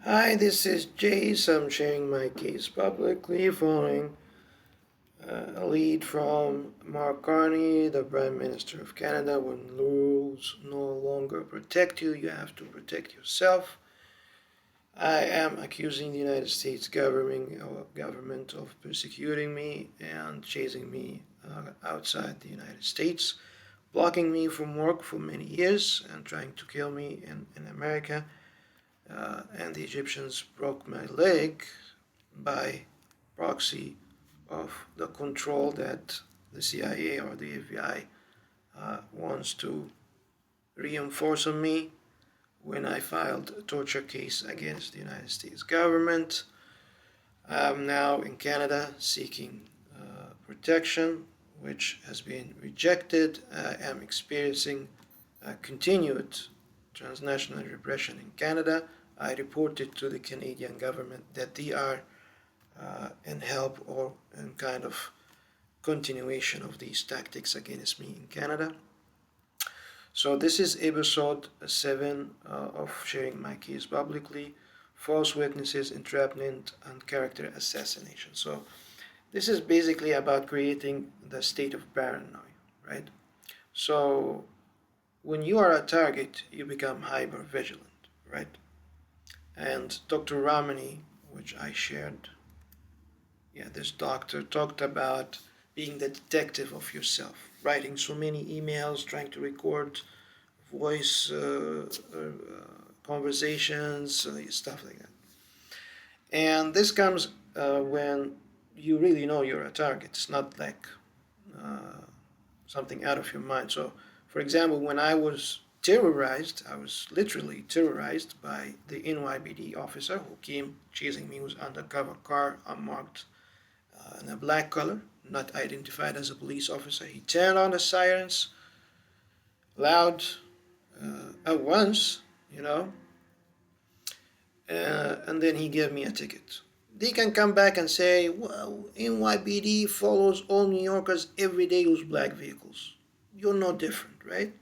Hi, this is Jace. I'm sharing my case publicly following a lead from Mark Carney, the Prime Minister of Canada. When rules no longer protect you, you have to protect yourself. I am accusing the United States government of persecuting me and chasing me outside the United States, blocking me from work for many years and trying to kill me in America. And the Egyptians broke my leg by proxy of the control that the CIA or the FBI wants to reinforce on me when I filed a torture case against the United States government. I'm now in Canada seeking protection, which has been rejected. I am experiencing continued transnational repression in Canada. I reported to the Canadian government that they are in help or in kind of continuation of these tactics against me in Canada. So this is episode 7 of sharing my case publicly, false witnesses, entrapment, and character assassination. So this is basically about creating the state of paranoia, right? So when you are a target, you become hyper vigilant, right? And Dr. Ramani, which I shared, this doctor talked about being the detective of yourself, writing so many emails, trying to record voice conversations, stuff like that. And this comes when you really know you're a target. It's not like something out of your mind. So, for example, when I was terrorized, I was literally terrorized by the NYPD officer who came chasing me. It was undercover car, unmarked, in a black color, not identified as a police officer. He turned on the sirens loud at once, and then he gave me a ticket. They can come back and say, well, NYPD follows all New Yorkers every day with black vehicles. You're no different, right?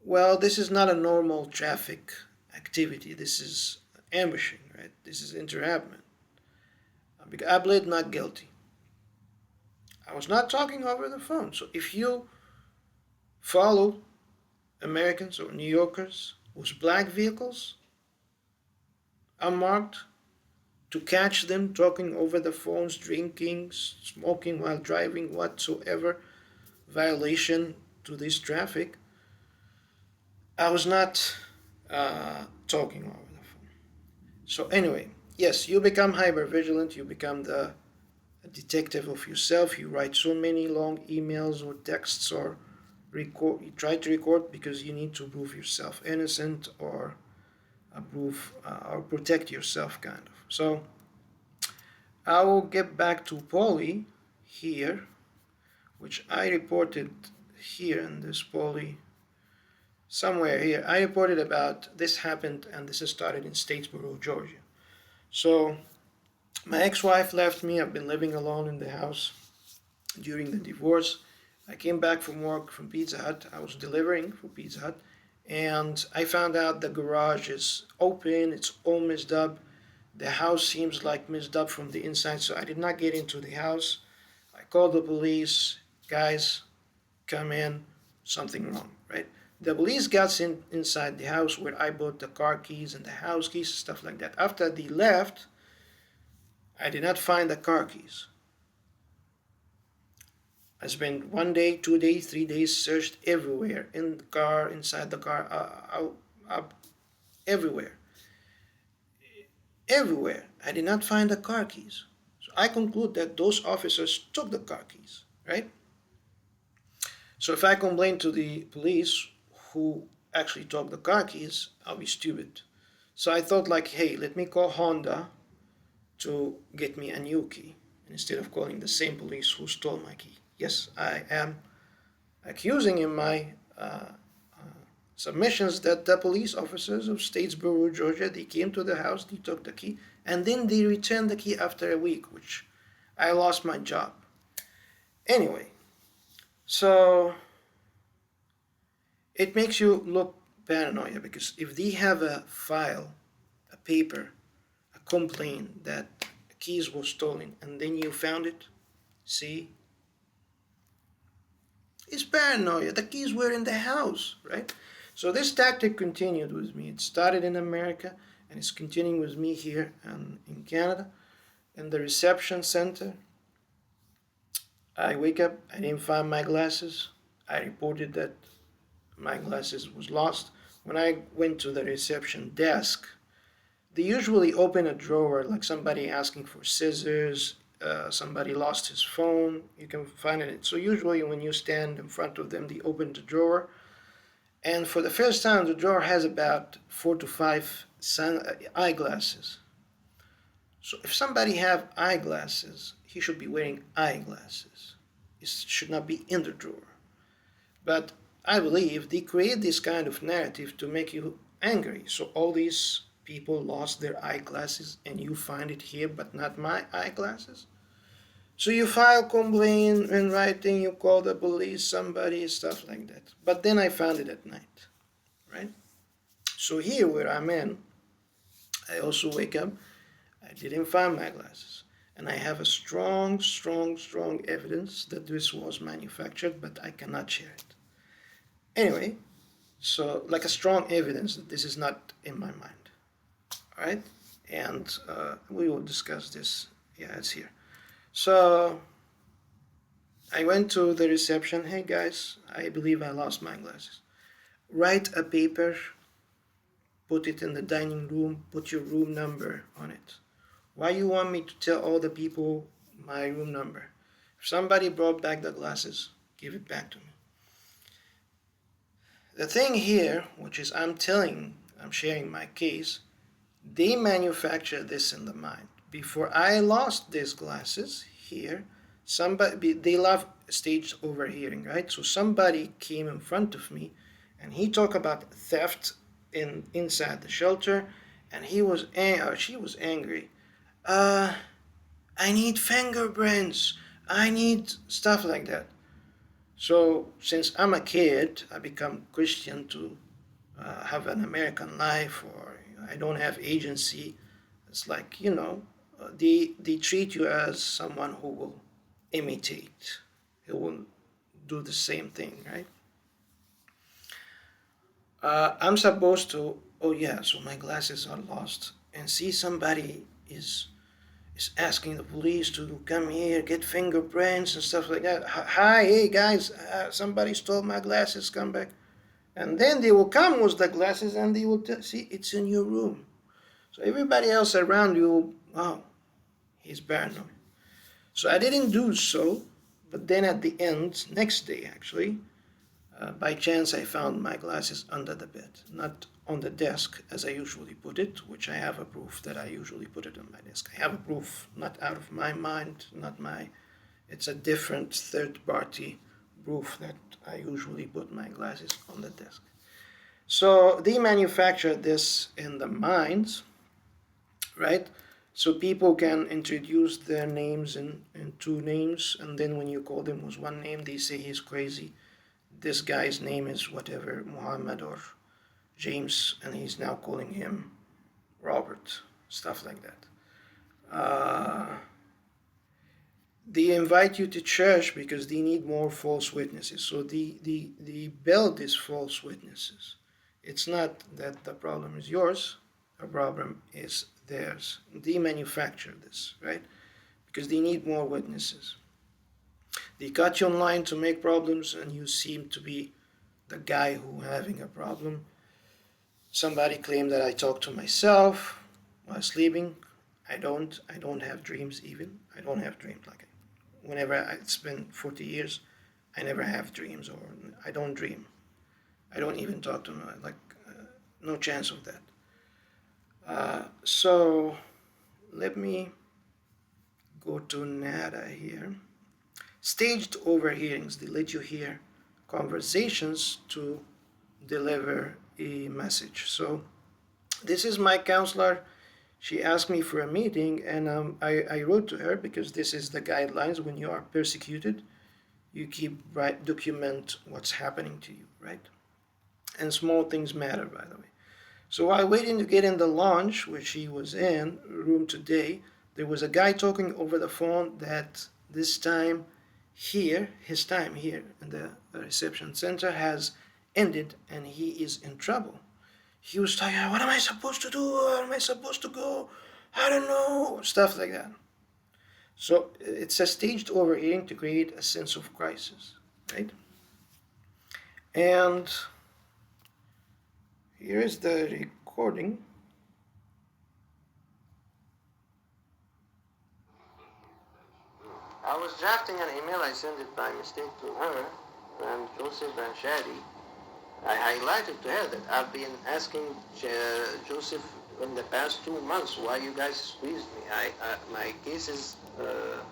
Well, this is not a normal traffic activity. This is ambushing, right? This is entrapment. I plead not guilty. I was not talking over the phone. So if you follow Americans or New Yorkers with black vehicles, unmarked, to catch them talking over the phones, drinking, smoking while driving, whatsoever violation to this traffic, I was not talking over the phone. So anyway, yes, you become hyper vigilant. You become the detective of yourself. You write so many long emails or texts or record. You try to record because you need to prove yourself innocent or prove or protect yourself, kind of. So I will get back to Polly here, which I reported here in this Polly somewhere here. I reported about this happened, and this started in Statesboro, Georgia. So my ex-wife left me. I've been living alone in the house during the divorce. I came back from work from Pizza Hut. I was delivering for Pizza Hut, and I found out the garage is open. It's all messed up. The house seems like messed up from the inside, so I did not get into the house. I called the police. Guys, come in. Something wrong, right? The police got inside the house where I bought the car keys and the house keys, stuff like that. After they left, I did not find the car keys. I spent 1 day, 2 days, 3 days, searched everywhere, in the car, inside the car, everywhere. Everywhere. I did not find the car keys. So I conclude that those officers took the car keys, right? So if I complain to the police who actually took the car keys, I'll be stupid. So I thought like, hey, let me call Honda to get me a new key instead of calling the same police who stole my key. Yes, I am accusing in my submissions that the police officers of Statesboro, Georgia, they came to the house, they took the key, and then they returned the key after a week, which I lost my job. Anyway, so it makes you look paranoia because if they have a file a paper, a complaint that keys were stolen, and then you found it. See? It's paranoia. The keys were in the house, right? So this tactic continued with me. It started in America, and it's continuing with me here in Canada. In the reception center, I wake up, I didn't find my glasses. I reported that my glasses was lost. When I went to the reception desk, they usually open a drawer, like somebody asking for scissors, somebody lost his phone, you can find it. So usually when you stand in front of them, they open the drawer. And for the first time, the drawer has about 4 to 5 eyeglasses. So if somebody have eyeglasses, he should be wearing eyeglasses. It should not be in the drawer. But I believe they create this kind of narrative to make you angry. So all these people lost their eyeglasses and you find it here, but not my eyeglasses. So you file complaint in writing, you call the police, somebody, stuff like that. But then I found it at night, right? So here where I'm in, I also wake up, I didn't find my glasses. And I have a strong evidence that this was manufactured, but I cannot share it. Anyway, so like a strong evidence that this is not in my mind, all right? And we will discuss this. Yeah, it's here. So I went to the reception. Hey guys, I believe I lost my glasses. Write a paper, put it in the dining room, put your room number on it. Why you want me to tell all the people my room number? If somebody brought back the glasses, give it back to me. The thing here, which is I'm sharing my case, they manufacture this in the mind. Before I lost these glasses here, they love staged overhearing, right? So somebody came in front of me and he talked about theft inside the shelter, and she was angry. I need fingerprints. I need stuff like that. So since I'm a kid, I become Christian to have an American life, or I don't have agency. It's like, they treat you as someone who will imitate, who will do the same thing, right? I'm supposed to, oh yeah, so my glasses are lost, and see somebody is asking the police to come here, get fingerprints and stuff like that. Hi, hey guys, somebody stole my glasses, come back. And then they will come with the glasses and they will see it's in your room. So everybody else around you, wow, he's paranoid. So I didn't do so, but then at the end, next day actually, by chance I found my glasses under the bed, not on the desk as I usually put it, which I have a proof that I usually put it on my desk. I have a proof, not out of my mind, it's a different third-party proof that I usually put my glasses on the desk. So they manufacture this in the minds, right? So people can introduce their names in two names, and then when you call them with one name, they say he's crazy. This guy's name is whatever, Muhammad or James, and he's now calling him Robert, stuff like that. They invite you to church because they need more false witnesses. So they build these false witnesses. It's not that the problem is yours, the problem is theirs. They manufacture this, right? Because they need more witnesses. They cut you online to make problems, and you seem to be the guy who having a problem. Somebody claimed that I talk to myself while sleeping. I don't have dreams even. I don't have dreams it's been 40 years, I never have dreams, or I don't dream. I don't even talk to them, no chance of that. So let me go to NADA here. Staged overhearings, they let you hear conversations to deliver a message. So this is my counselor. She asked me for a meeting, and I wrote to her because this is the guidelines. When you are persecuted, you document what's happening to you, right? And small things matter, by the way. So while waiting to get in the lounge, which he was in, room today, there was a guy talking over the phone that this time here, his time here in the reception center has ended and he is in trouble. He was talking, what am I supposed to do? Where am I supposed to go? I don't know. Stuff like that. So it's a staged overhearing to create a sense of crisis, right? And here is the recording. I was drafting an email. I sent it by mistake to her and Joseph and Shadi. I highlighted to her that I've been asking Joseph in the past 2 months why you guys squeezed me. My case is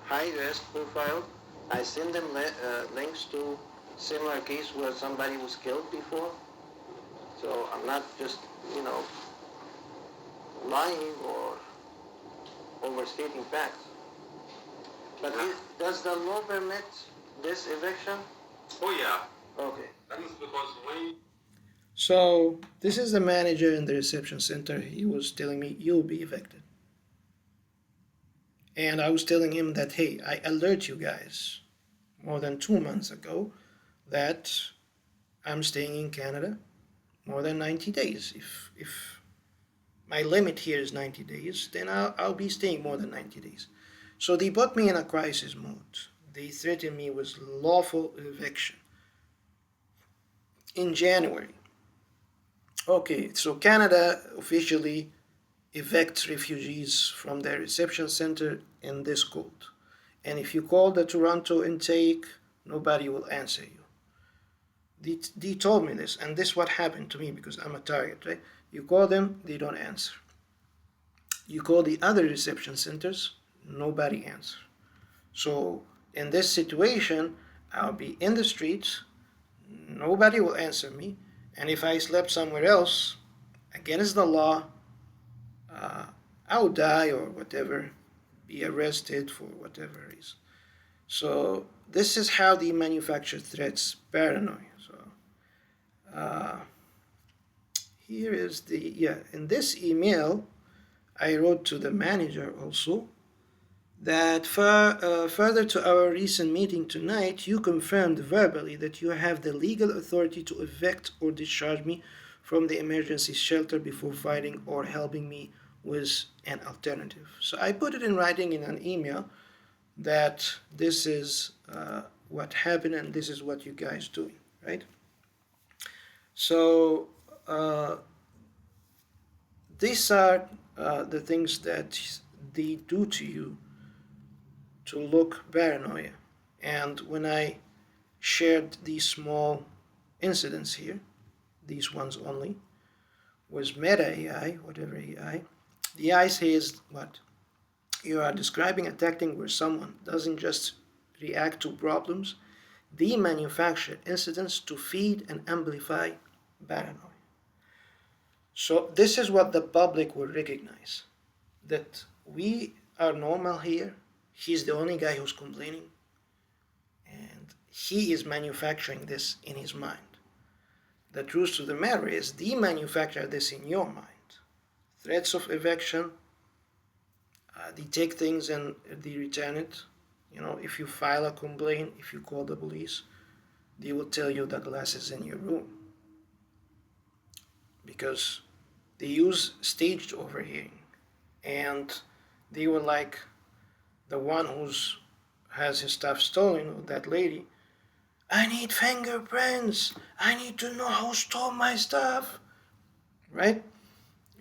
high risk profile. I send them links to similar case where somebody was killed before. So I'm not just, lying or overstating facts. But does the law permit this eviction? Oh yeah. Okay. That is because when So this is the manager in the reception center. He was telling me, you'll be evicted. And I was telling him that, hey, I alert you guys more than 2 months ago that I'm staying in Canada more than 90 days. If my limit here is 90 days, then I'll be staying more than 90 days. So they put me in a crisis mode. They threatened me with lawful eviction in January. Okay, so Canada officially evicts refugees from their reception center in this code. And if you call the Toronto intake, nobody will answer you. They told me this, and this is what happened to me because I'm a target, right? You call them, they don't answer. You call the other reception centers, nobody answers. So in this situation, I'll be in the streets, nobody will answer me, and if I slept somewhere else, against the law, I'll die or whatever, be arrested for whatever reason. So this is how the manufactured threats paranoia. So here is in this email, I wrote to the manager also that further to our recent meeting tonight, you confirmed verbally that you have the legal authority to evict or discharge me from the emergency shelter before finding or helping me with an alternative. So I put it in writing in an email that this is what happened and this is what you guys doing, right? So these are the things that they do to you to look paranoia. And when I shared these small incidents here, these ones only, with Meta AI, whatever AI, the AI says what? You are describing a tactic where someone doesn't just react to problems, they manufacture incidents to feed and amplify paranoia. So this is what the public will recognize, that we are normal here, he's the only guy who's complaining, and he is manufacturing this in his mind. The truth of the matter is, they manufacture this in your mind. Threats of eviction, they take things and they return it. If you file a complaint, if you call the police, they will tell you the glass is in your room. Because they use staged overhearing. And they were like the one who has his stuff stolen, that lady. I need fingerprints. I need to know who stole my stuff. Right?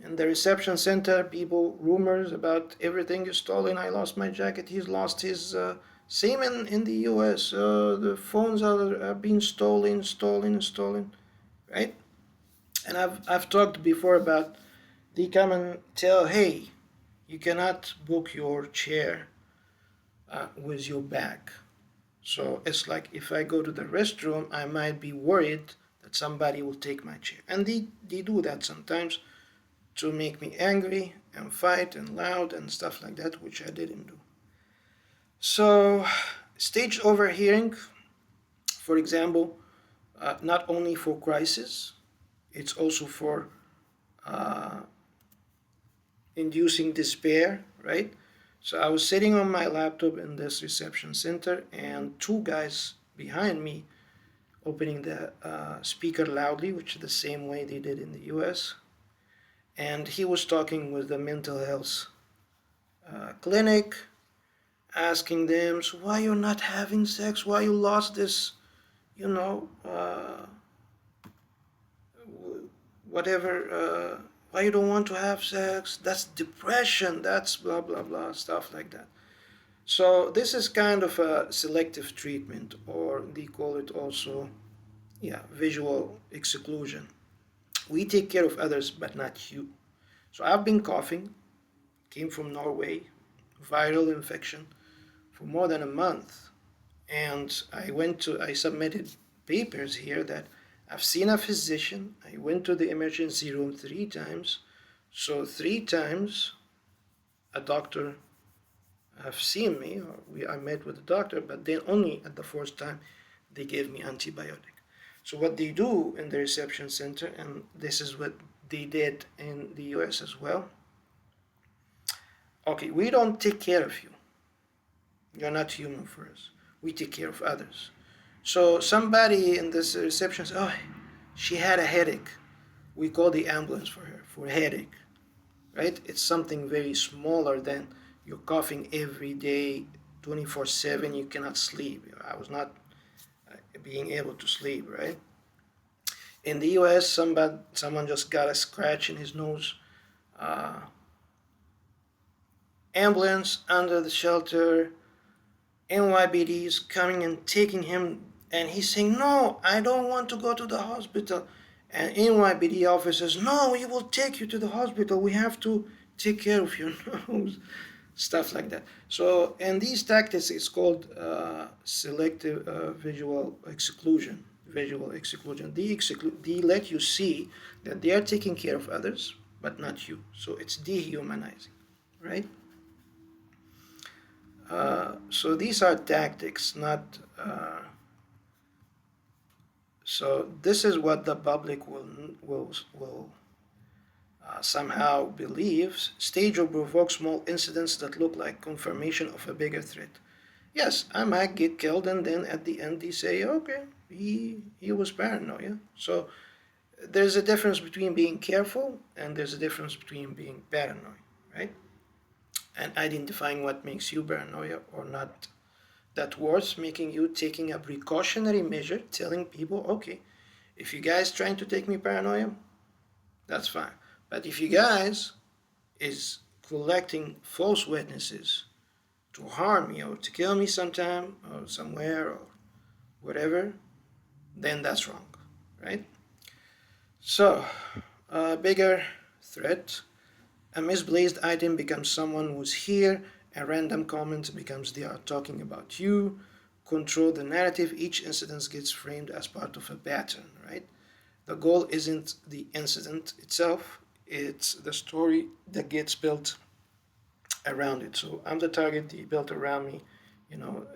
In the reception center, people, rumors about everything is stolen. I lost my jacket. He's lost his. Same in the US. The phones are being stolen. Right? And I've talked before about they come and tell, hey, you cannot book your chair with your bag. So it's like if I go to the restroom, I might be worried that somebody will take my chair. And they do that sometimes to make me angry and fight and loud and stuff like that, which I didn't do. So staged overhearing, for example, not only for crisis, it's also for inducing despair, right? So I was sitting on my laptop in this reception center, and two guys behind me opening the speaker loudly, which is the same way they did in the US. And he was talking with the mental health clinic, asking them, so why you're not having sex? Why you lost this, you know, whatever, why you don't want to have sex? That's depression, that's blah, blah, blah, stuff like that. So this is kind of a selective treatment, or they call it also, yeah, visual exclusion. We take care of others, but not you. So I've been coughing, came from Norway, viral infection for more than a month. And I submitted papers here that I've seen a physician. I went to the emergency room 3 times. So 3 times a doctor have seen me, or I met with the doctor, but then only at the fourth time they gave me antibiotic. So what they do in the reception center, and this is what they did in the US as well. Okay, we don't take care of you. You're not human for us. We take care of others. So somebody in this reception says, oh, she had a headache. We call the ambulance for her for a headache, right? It's something very smaller than you're coughing every day, 24/7. You cannot sleep. I was not being able to sleep, right? In the U.S., someone just got a scratch in his nose. Ambulance under the shelter. NYPD is coming and taking him, and he's saying, no, I don't want to go to the hospital. And NYPD officers, no, we will take you to the hospital. We have to take care of your nose. Stuff like that. So, and these tactics is called selective visual exclusion. Visual exclusion. They let you see that they are taking care of others, but not you. So it's dehumanizing, right? So these are tactics, not. So this is what the public will somehow believes. Stage or provoke small incidents that look like confirmation of a bigger threat. Yes, I might get killed, and then at the end they say, okay, he was paranoid. So there's a difference between being careful and there's a difference between being paranoid, right? And identifying what makes you paranoid or not that worth making you taking a precautionary measure, telling people, okay, if you guys trying to take me paranoia, that's fine. But if you guys is collecting false witnesses to harm me or to kill me sometime or somewhere or whatever, then that's wrong, right? So, a bigger threat. A misplaced item becomes someone who's here. A random comment becomes they are talking about you. Control the narrative. Each incident gets framed as part of a pattern, right? The goal isn't the incident itself. It's the story that gets built around it. So I'm the target, they built around me,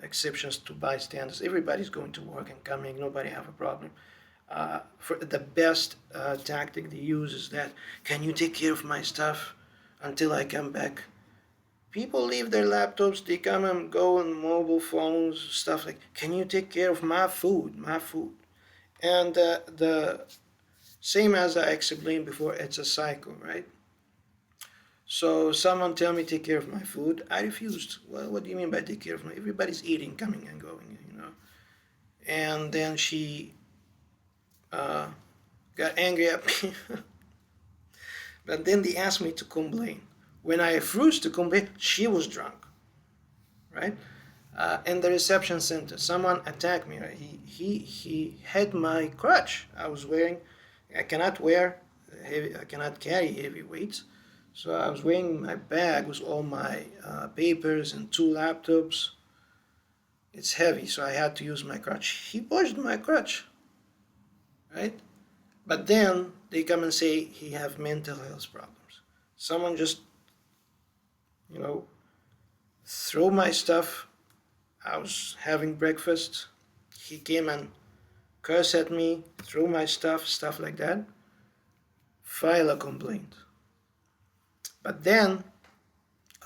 exceptions to bystanders. Everybody's going to work and coming, nobody have a problem. For the best tactic they use is that, can you take care of my stuff until I come back? People leave their laptops, they come and go on mobile phones, stuff like, can you take care of my food? And the same as I explained before, it's a cycle, right? So someone tell me take care of my food. I refused. Well, what do you mean by take care of my? Everybody's eating, coming and going, And then she got angry at me. But then they asked me to complain. When I refused to complain, she was drunk, right? In the reception center, someone attacked me. Right? He had my crutch. I cannot carry heavy weights. So I was wearing my bag with all my papers and 2 laptops. It's heavy, so I had to use my crutch. He pushed my crutch, right? But then they come and say he have mental health problems. Someone just, throw my stuff. I was having breakfast. He came and cursed at me, threw my stuff like that. file a complaint. But then,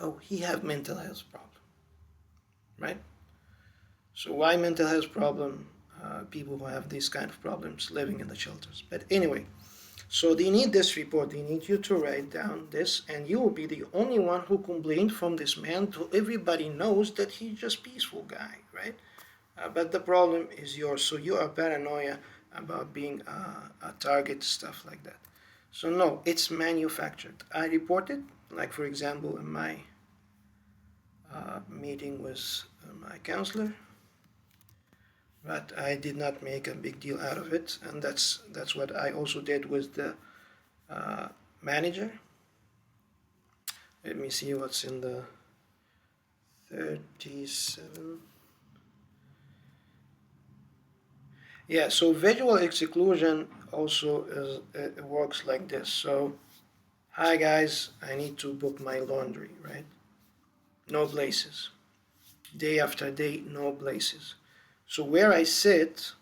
oh, he have mental health problem, right? So why mental health problem? People who have these kind of problems living in the shelters. But anyway, so they need this report. They need you to write down this, and you will be the only one who complained from this man to everybody knows that he's just peaceful guy, right? But the problem is yours, so you are paranoia about being a target, stuff like that. So no, it's manufactured. I reported, like for example, in my meeting with my counselor, but I did not make a big deal out of it, and that's what I also did with the manager. Let me see what's in the 37. Yeah, so visual exclusion also is, it works like this. So, hi guys, I need to book my laundry, right? No places. Day after day, no places. So where I sit,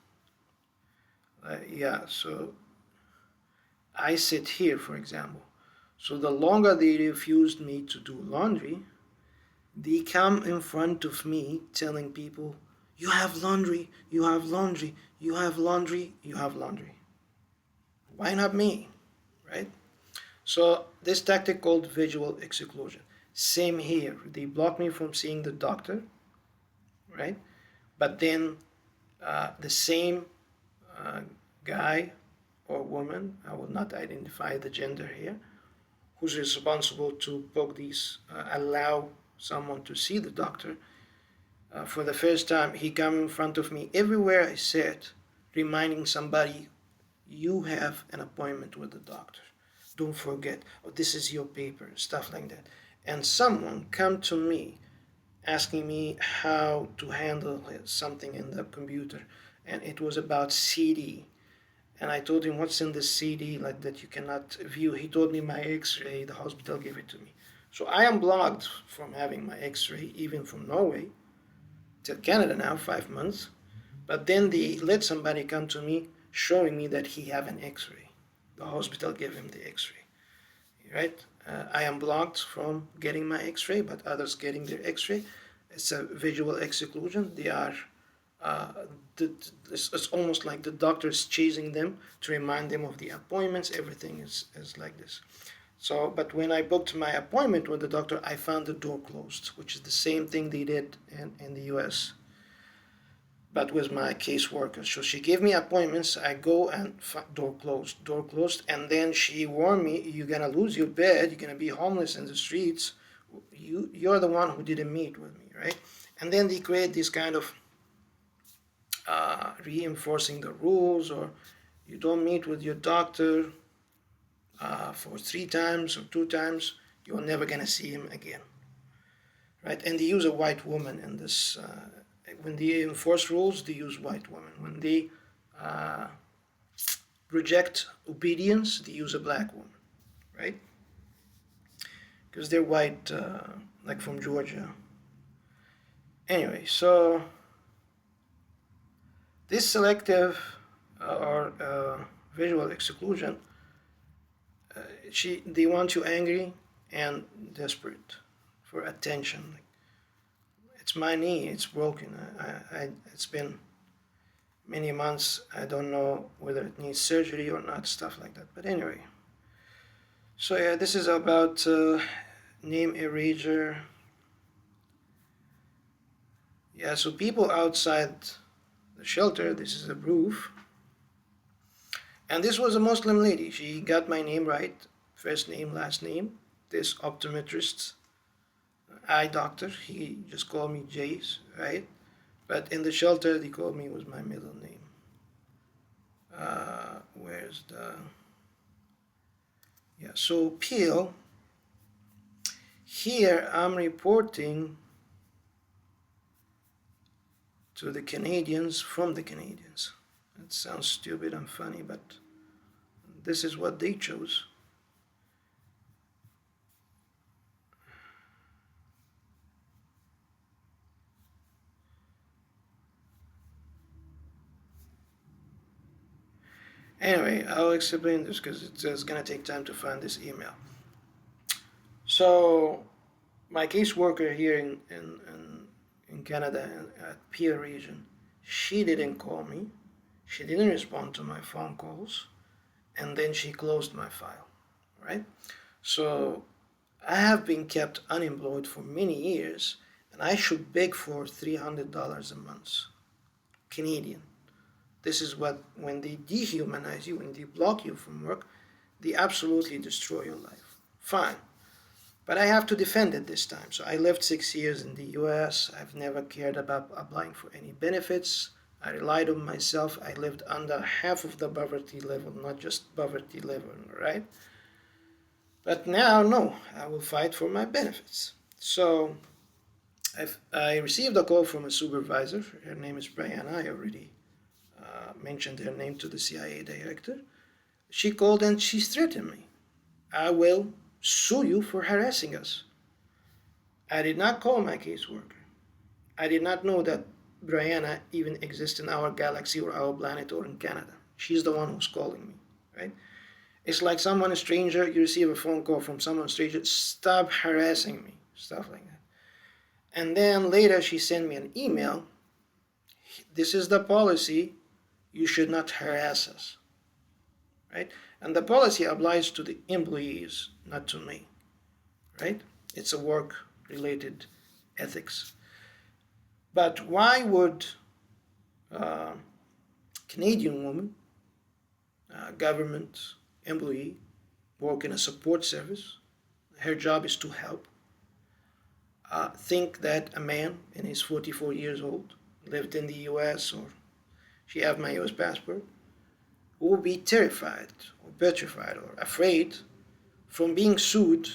so I sit here, for example. So the longer they refused me to do laundry, they come in front of me telling people, you have laundry, you have laundry, you have laundry, you have laundry. Why not me, right? So this tactic called visual exclusion. Same here. They block me from seeing the doctor, right? But then the same guy or woman, I will not identify the gender here, who's responsible to book these, allow someone to see the doctor. For the first time, he come in front of me everywhere I sit, reminding somebody, you have an appointment with the doctor. Don't forget, oh, this is your paper, stuff like that. And someone come to me asking me how to handle something in the computer, and it was about CD. And I told him, what's in the CD like that you cannot view? He told me my x-ray, the hospital gave it to me. So I am blocked from having my x-ray, even from Norway, till Canada now, 5 months. But then they let somebody come to me showing me that he have an x-ray. The hospital gave him the x-ray, right? I am blocked from getting my x-ray, but others getting their x-ray. It's a visual exclusion. They are, it's almost like the doctor is chasing them to remind them of the appointments. Everything is like this. So, but when I booked my appointment with the doctor, I found the door closed, which is the same thing they did in the US, but with my caseworker. So she gave me appointments. I go and door closed, and then she warned me, you're gonna lose your bed, you're gonna be homeless in the streets. You're the one who didn't meet with me, right? And then they create this kind of reinforcing the rules, or you don't meet with your doctor for 3 times or 2 times, you're never gonna see him again, right? And they use a white woman in this. When they enforce rules, they use white women. When they reject obedience, they use a black woman, right? Because they're white, like from Georgia. Anyway, so this selective or visual exclusion, they want you angry and desperate for attention. It's my knee, it's broken. It's been many months. I don't know whether it needs surgery or not, stuff like that. But anyway, so yeah, this is about name eraser. Yeah, so people outside the shelter, this is a proof. And this was a Muslim lady. She got my name right, first name, last name. This optometrist, eye doctor, he just called me Jace, right? But in the shelter, they called me with my middle name. Where's the... Yeah, so Peel, here I'm reporting to the Canadians from the Canadians. It sounds stupid and funny, but this is what they chose. Anyway, I'll explain this because it's going to take time to find this email. So, my caseworker here in Canada at Peel region, she didn't call me. She didn't respond to my phone calls. And then she closed my file, right? So, I have been kept unemployed for many years, and I should beg for $300 a month, Canadian. This is what, when they dehumanize you, when they block you from work, they absolutely destroy your life. Fine. But I have to defend it this time. So I lived 6 years in the US. I've never cared about applying for any benefits. I relied on myself. I lived under half of the poverty level, not just poverty level, right? But now, no, I will fight for my benefits. So I received a call from a supervisor. Her name is Brianna. I already mentioned her name to the CIA director. She called and she threatened me. I will sue you for harassing us. I did not call my caseworker. I did not know that Brianna even exists in our galaxy or our planet or in Canada. She's the one who's calling me, right? It's like someone, a stranger, you receive a phone call from someone stranger, stop harassing me, stuff like that. And then later she sent me an email. This is the policy. You should not harass us, right? And the policy applies to the employees, not to me, right? It's a work-related ethics. But why would a Canadian woman, government employee, work in a support service, her job is to help, think that a man in his 44 years old, lived in the US, or she have my US passport, will be terrified or petrified or afraid from being sued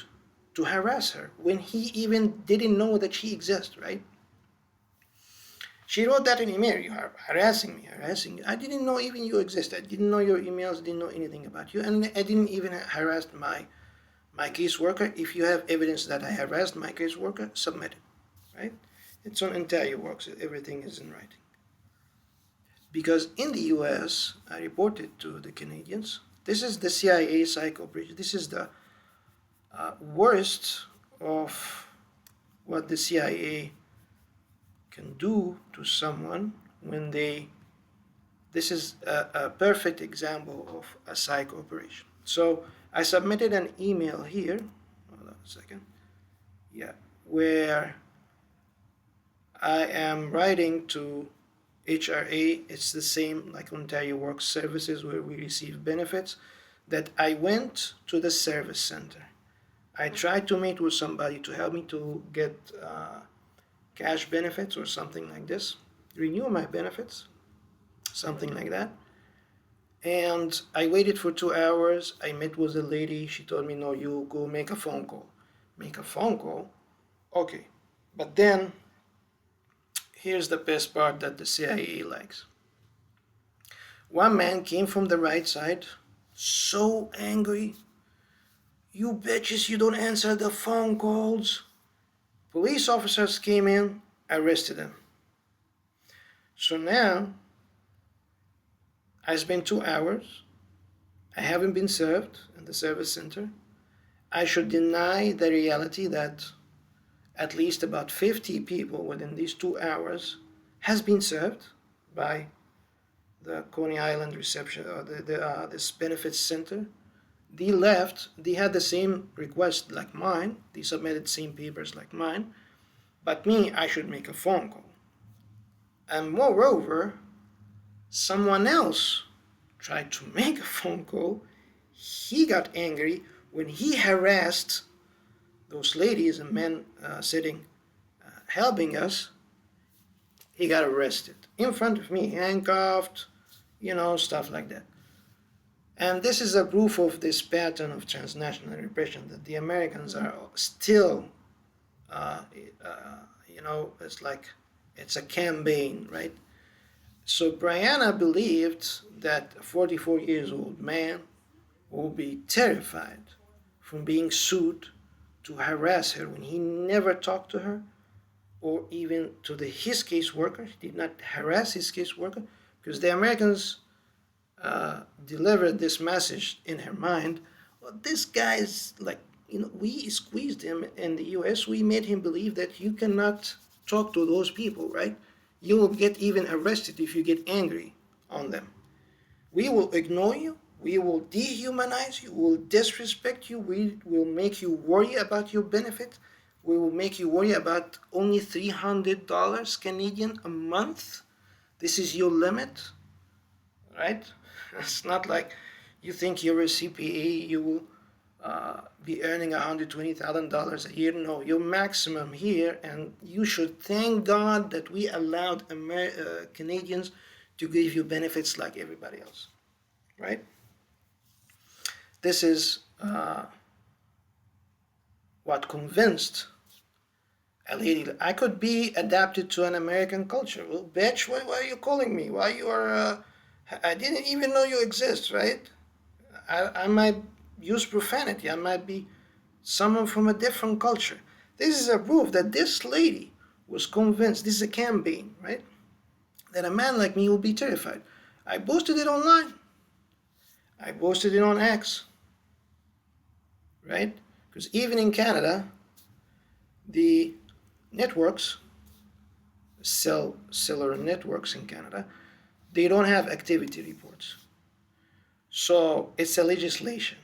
to harass her when he even didn't know that she exists, right? She wrote that in email, you are harassing me, harassing you. I didn't know even you exist. I didn't know your emails, didn't know anything about you. And I didn't even harass my caseworker. If you have evidence that I harassed my caseworker, submit it, right? It's on Ontario Works. Everything is in writing. Because in the US, I reported to the Canadians, this is the CIA psych operation. This is the worst of what the CIA can do to someone when this is a perfect example of a psych operation. So I submitted an email here, hold on a second, yeah, where I am writing to HRA, it's the same like Ontario Work Services where we receive benefits, that I went to the service center. I tried to meet with somebody to help me to get cash benefits or something like this, renew my benefits, something like that. And I waited for 2 hours. I met with a lady. She told me, no, you go make a phone call. Make a phone call? Okay. But then, here's the best part that the CIA likes. One man came from the right side, so angry. You bitches, you don't answer the phone calls. Police officers came in, arrested him. So now, I spent 2 hours. I haven't been served in the service center. I should deny the reality that at least about 50 people within these 2 hours has been served by the Coney Island reception, or this benefits center. They left, they had the same request like mine, they submitted the same papers like mine, but me, I should make a phone call. And moreover, someone else tried to make a phone call. He got angry when he harassed those ladies and men sitting, helping us. He got arrested in front of me, handcuffed, stuff like that. And this is a proof of this pattern of transnational repression that the Americans are still, it's like it's a campaign, right? So Brianna believed that a 44 years old man will be terrified from being sued to harass her when he never talked to her or even to his caseworker. He did not harass his caseworker because the Americans delivered this message in her mind. Well, this guy's like, we squeezed him in the US. We made him believe that you cannot talk to those people, right? You will get even arrested if you get angry on them. We will ignore you. We will dehumanize you. We will disrespect you. We will make you worry about your benefit. We will make you worry about only $300 Canadian a month. This is your limit, right? It's not like you think you're a CPA, you will be earning $120,000 a year. No, your maximum here, and you should thank God that we allowed Canadians to give you benefits like everybody else, right? This is what convinced a lady. I could be adapted to an American culture. Well, bitch, why are you calling me? Why you are? I didn't even know you exist, right? I might use profanity. I might be someone from a different culture. This is a proof that this lady was convinced. This is a campaign, right? That a man like me will be terrified. I posted it online. I posted it on X, right? Because even in Canada, the networks, cellular networks in Canada, they don't have activity reports. So it's a legislation.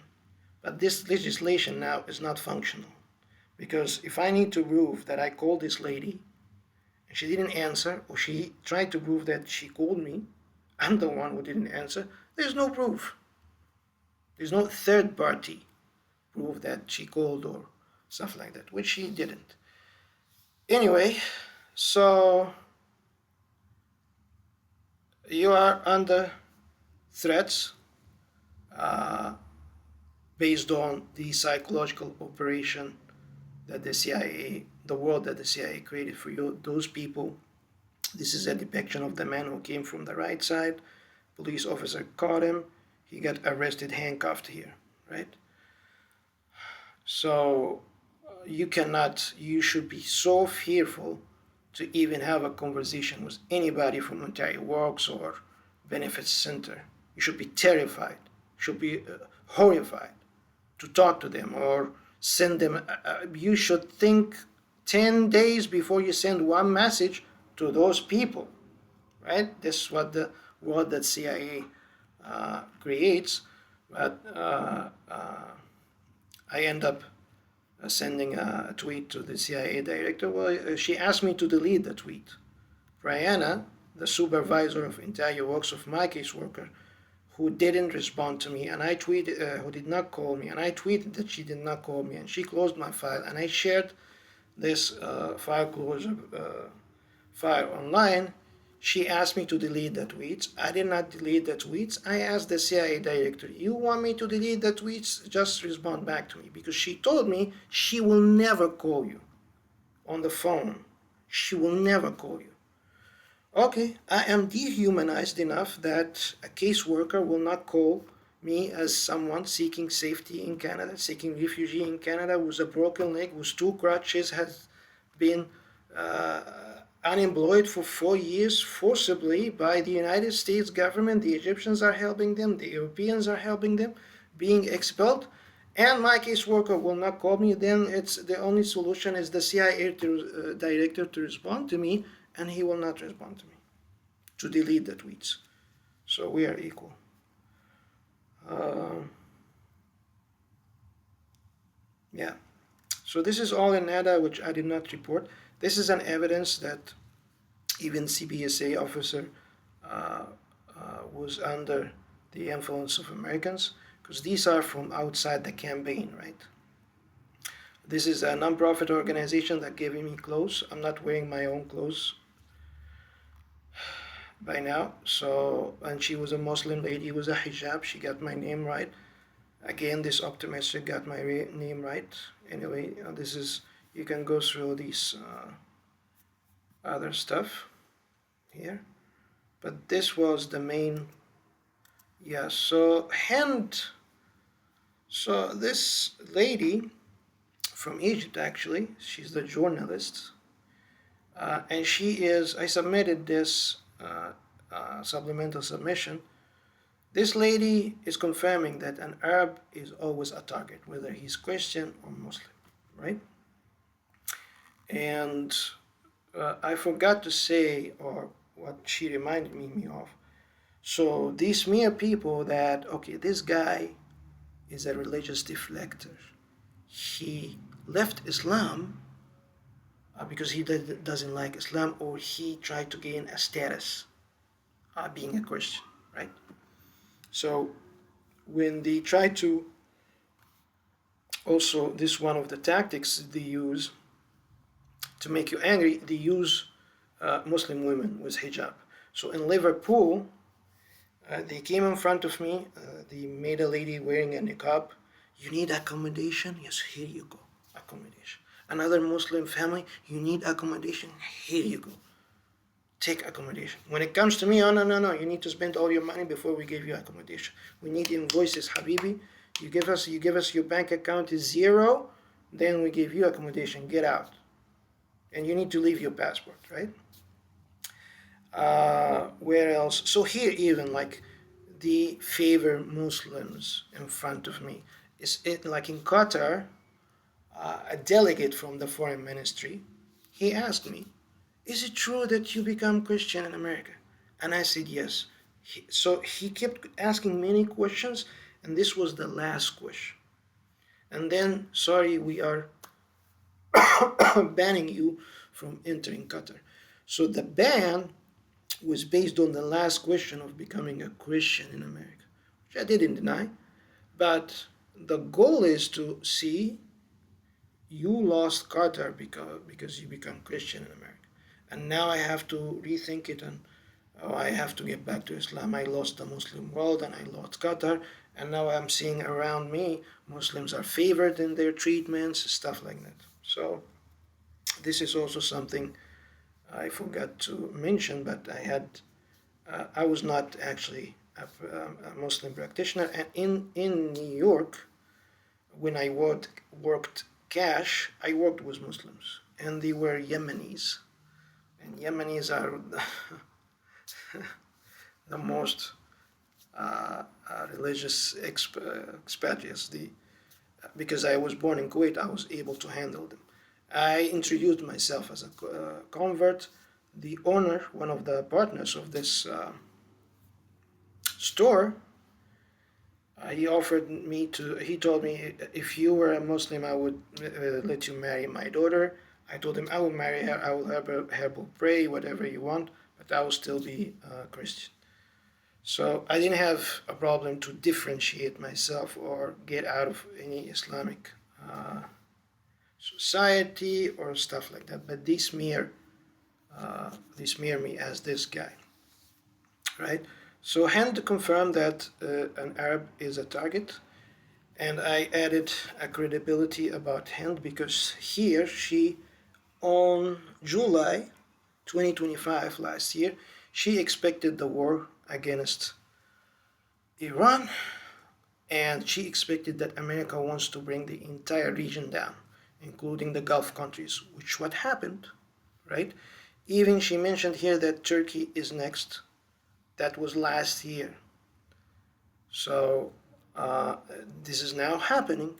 But this legislation now is not functional. Because if I need to prove that I called this lady and she didn't answer, or she tried to prove that she called me, I'm the one who didn't answer, there's no proof. There's no third party proof that she called or stuff like that, which she didn't. Anyway, so you are under threats based on the psychological operation that the CIA, the world that the CIA created for you, those people. This is a depiction of the man who came from the right side. Police officer caught him. He got arrested, handcuffed here, right? So you should be so fearful to even have a conversation with anybody from Ontario Works or Benefits Center. You should be terrified, you should be horrified to talk to them or send them. You should think 10 days before you send one message to those people, right? This is what the world that CIA creates. But I end up sending a tweet to the CIA director. Well, she asked me to delete the tweet. Brianna, the supervisor of Ontario Works, of my caseworker, who didn't respond to me, and I tweeted, who did not call me, and I tweeted that she did not call me, and she closed my file, and I shared this file closure file online. She asked me to delete the tweets. I did not delete the tweets. I asked the CIA director, you want me to delete the tweets? Just respond back to me. Because she told me she will never call you on the phone. She will never call you. Okay, I am dehumanized enough that a caseworker will not call me as someone seeking safety in Canada, seeking refugee in Canada, with a broken leg, with 2 crutches, has been unemployed for 4 years forcibly by the United States government. The Egyptians are helping them, the Europeans are helping them, being expelled, and my caseworker will not call me. Then it's the only solution is the CIA director to respond to me, and he will not respond to me, to delete the tweets. So we are equal. Yeah. So this is all in NADA, which I did not report. This is an evidence that even CBSA officer was under the influence of Americans, because these are from outside the campaign, right? This is a non-profit organization that gave me clothes. I'm not wearing my own clothes by now. So, and she was a Muslim lady with a hijab. She got my name right. Again, this optometrist got my name right. Anyway, this is, you can go through these other stuff here, but this was the main. Yeah, so this lady from Egypt, actually, she's the journalist, and she is, I submitted this supplemental submission This lady is confirming that an Arab is always a target, whether he's Christian or Muslim, right? And I forgot to say, or what she reminded me of. So these mere people that, okay, this guy is a religious deflector. He left Islam because he doesn't like Islam, or he tried to gain a status being a Christian, right? So when they try to, also this one of the tactics they use to make you angry, they use Muslim women with hijab. So in Liverpool, they came in front of me, they made a lady wearing a niqab. You need accommodation? Yes, here you go, accommodation. Another Muslim family, you need accommodation? Here you go, take accommodation. When it comes to me, oh no, you need to spend all your money before we give you accommodation. We need invoices, Habibi. You give us your bank account is zero, then we give you accommodation, get out. And you need to leave your passport, right? Where else? So here even, like, they favor Muslims in front of me. Like in Qatar, a delegate from the foreign ministry, he asked me, is it true that you become Christian in America? And I said yes. So he kept asking many questions, and this was the last question. And then, sorry, we are banning you from entering Qatar. So the ban was based on the last question of becoming a Christian in America, which I didn't deny. But the goal is to see you lost Qatar because you become Christian in America. And now I have to rethink it, and I have to get back to Islam. I lost the Muslim world and I lost Qatar, and now I'm seeing around me Muslims are favored in their treatments, stuff like that. So this is also something I forgot to mention, but I was not actually a Muslim practitioner, and in New York, when I worked cash, I worked with Muslims, and they were Yemenis, and Yemenis are the most religious expatriates. Because I was born in Kuwait, I was able to handle them. I introduced myself as a convert. The owner, one of the partners of this store, he told me, if you were a Muslim, I would let you marry my daughter. I told him I will marry her, I will have her pray, whatever you want, but I will still be Christian. So I didn't have a problem to differentiate myself or get out of any Islamic society or stuff like that. But they smear me as this guy, right? So Hind confirmed that an Arab is a target, and I added a credibility about Hind because she, on July 2025 last year, she expected the war against Iran, and she expected that America wants to bring the entire region down, including the Gulf countries, which what happened, right? Even she mentioned here that Turkey is next. That was last year. So this is now happening,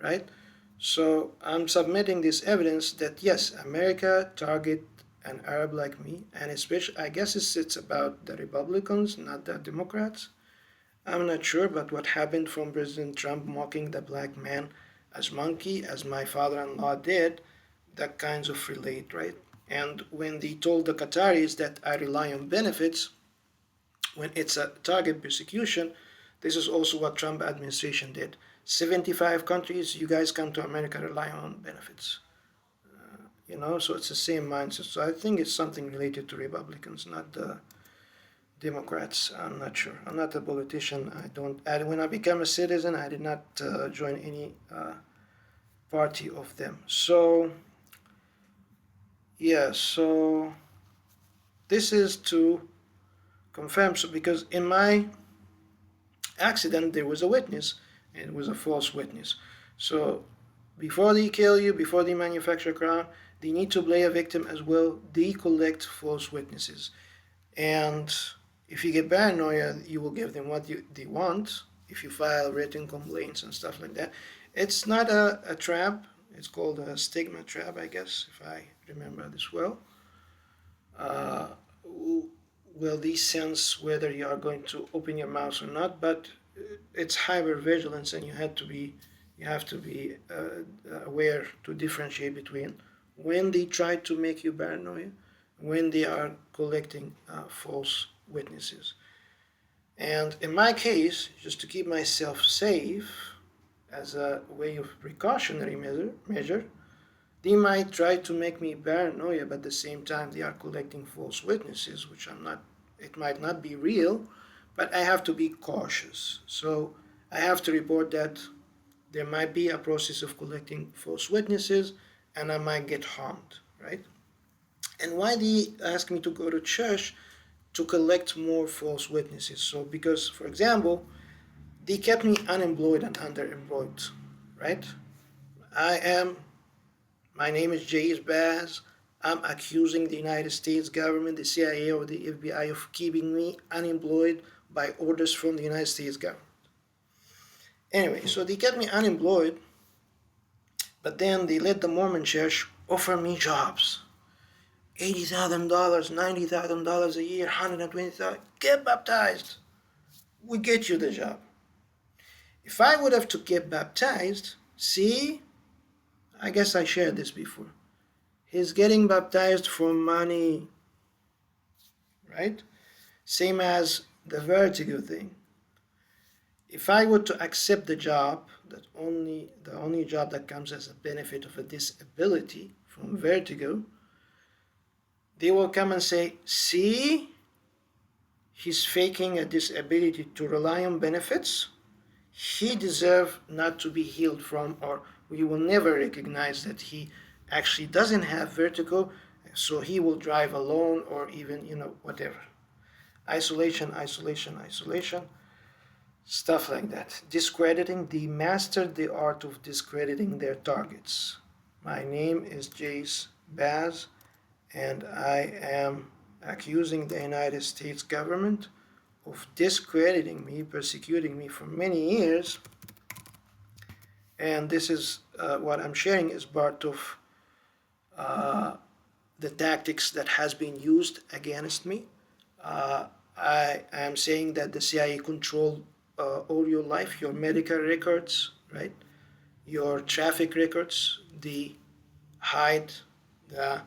right? So I'm submitting this evidence that yes, America target an Arab like me, and especially, I guess it's about the Republicans, not the Democrats. I'm not sure, but what happened from President Trump mocking the black man as monkey, as my father-in-law did, that kinds of relate, right? And when they told the Qataris that I rely on benefits, when it's a target persecution, this is also what Trump administration did. 75 countries, you guys come to America, rely on benefits. So it's the same mindset. So I think it's something related to Republicans, not the Democrats. I'm not sure. I'm not a politician. When I became a citizen, I did not join any party of them. So, yeah, so this is to confirm. So because in my accident, there was a witness, and it was a false witness. So before they kill you, before they manufacture crime, they need to blame a victim as well. They collect false witnesses. And If you get paranoia, you will give them what they want. If you file written complaints and stuff like that, it's not a trap. It's called a stigma trap, I guess, if I remember this well. Will these sense whether you are going to open your mouth or not, but it's hypervigilance, and you have to be aware to differentiate between when they try to make you paranoid, when they are collecting false witnesses. And in my case, just to keep myself safe, as a way of precautionary measure, they might try to make me paranoid, but at the same time they are collecting false witnesses, which I'm not. It might not be real, but I have to be cautious. So I have to report that there might be a process of collecting false witnesses, and I might get harmed, right? And why they ask me to go to church to collect more false witnesses? So because, for example, they kept me unemployed and underemployed, right? My name is Jace Baz. I'm accusing the United States government, the CIA or the FBI, of keeping me unemployed by orders from the United States government. Anyway, so they kept me unemployed, but then they let the Mormon church offer me jobs. $80,000, $90,000 a year, $120,000. Get baptized. We get you the job. If I would have to get baptized, see, I guess I shared this before. He's getting baptized for money, right? Same as the vertigo thing. If I were to accept the job, the only job that comes as a benefit of a disability from vertigo, they will come and say, see, he's faking a disability to rely on benefits. He deserves not to be healed from, or we will never recognize that he actually doesn't have vertigo, so he will drive alone, or even, whatever. Isolation, isolation, isolation, stuff like that. Discrediting, they mastered the art of discrediting their targets. My name is Jace Baz, and I am accusing the United States government of discrediting me, persecuting me for many years. And this is what I'm sharing is part of the tactics that has been used against me. I am saying that the CIA control all your life, your medical records, right? Your traffic records. They hide the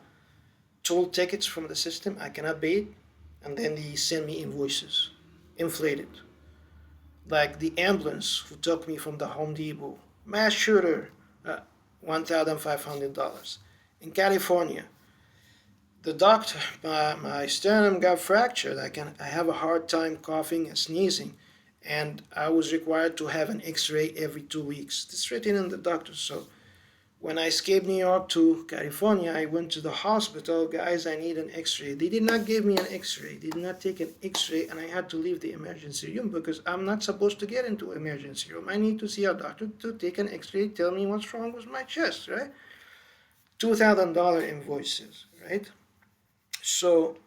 toll tickets from the system. I cannot pay it, and then they send me invoices, inflated. Like the ambulance who took me from the Home Depot, mass shooter, $1,500. In California, the doctor, my sternum got fractured. I have a hard time coughing and sneezing, and I was required to have an X-ray every 2 weeks. This is written in the doctor. So when I escaped New York to California, I went to the hospital. Guys, I need an X-ray. They did not give me an X-ray. They did not take an X-ray, and I had to leave the emergency room because I'm not supposed to get into emergency room. I need to see a doctor to take an X-ray, tell me what's wrong with my chest, right? $2,000 invoices, right? So